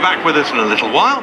back with us in a little while.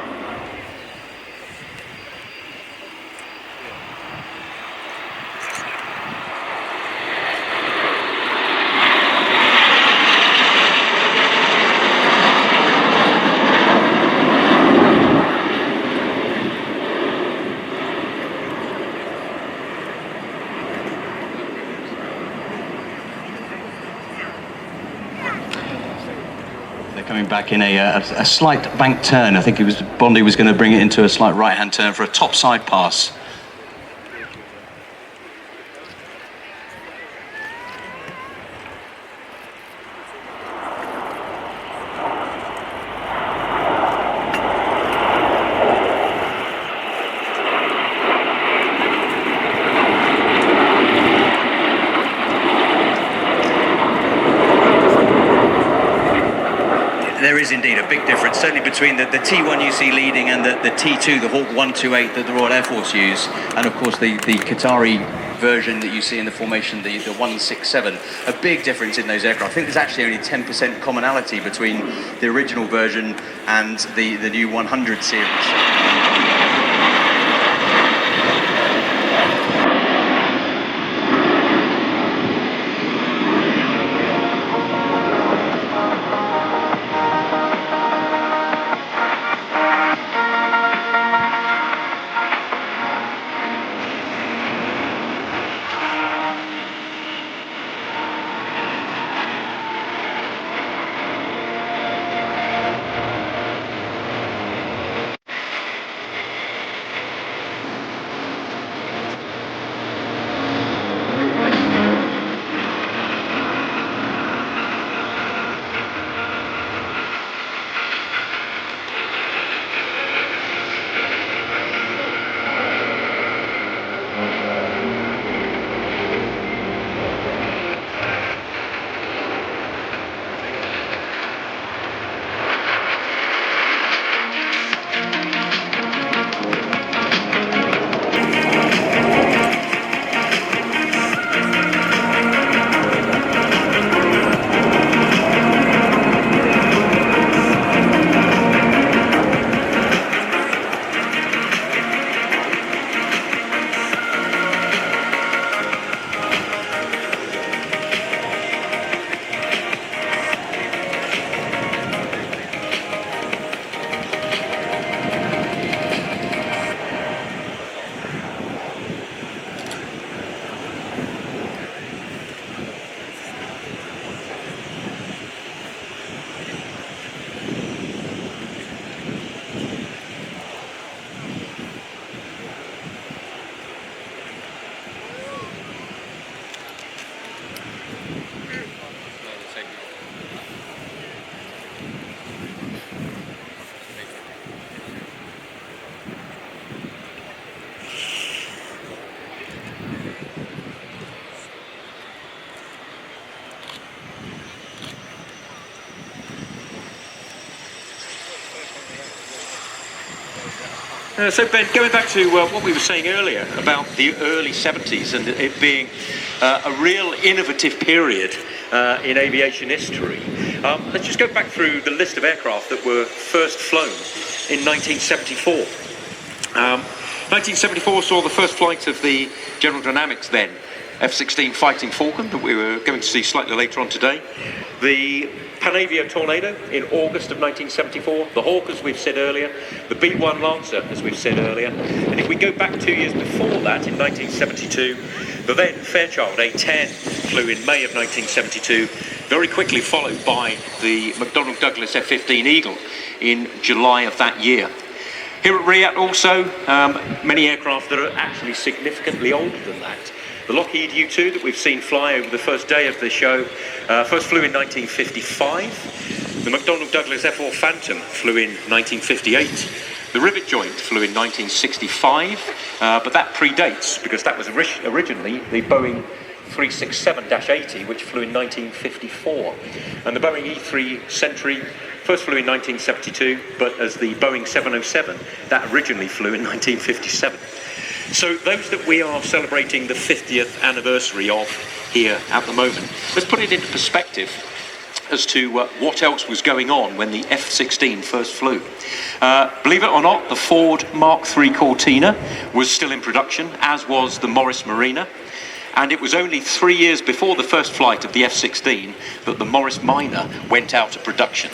Coming back in a slight bank turn. I think Bondi was going to bring it into a slight right-hand turn for a top-side pass. There is indeed a big difference, certainly between the T1 you see leading and the T2, the Hawk 128 that the Royal Air Force use, and of course the Qatari version that you see in the formation, the 167. A big difference in those aircraft. I think there's actually only 10% commonality between the original version and the new 100 series. So Ben, going back to what we were saying earlier about the early 70s and it being a real innovative period in aviation history, let's just go back through the list of aircraft that were first flown in 1974. 1974 saw the first flight of the General Dynamics then F-16 Fighting Falcon that we were going to see slightly later on today. The Panavia Tornado in August of 1974, the Hawk, as we've said earlier, the B-1 Lancer, as we've said earlier, and if we go back 2 years before that, in 1972, the then Fairchild A-10 flew in May of 1972, very quickly followed by the McDonnell Douglas F-15 Eagle in July of that year. Here at RIAT also, many aircraft that are actually significantly older than that. The Lockheed U-2 that we've seen fly over the first day of the show first flew in 1955. The McDonnell Douglas F-4 Phantom flew in 1958. The Rivet Joint flew in 1965, but that predates because that was originally the Boeing 367-80, which flew in 1954. And the Boeing E-3 Sentry first flew in 1972, but as the Boeing 707, that originally flew in 1957. So those that we are celebrating the 50th anniversary of here at the moment, let's put it into perspective. as to what else was going on when the F-16 first flew. Believe it or not, the Ford Mark III Cortina was still in production, as was the Morris Marina. And it was only 3 years before the first flight of the F-16 that the Morris Minor went out of production.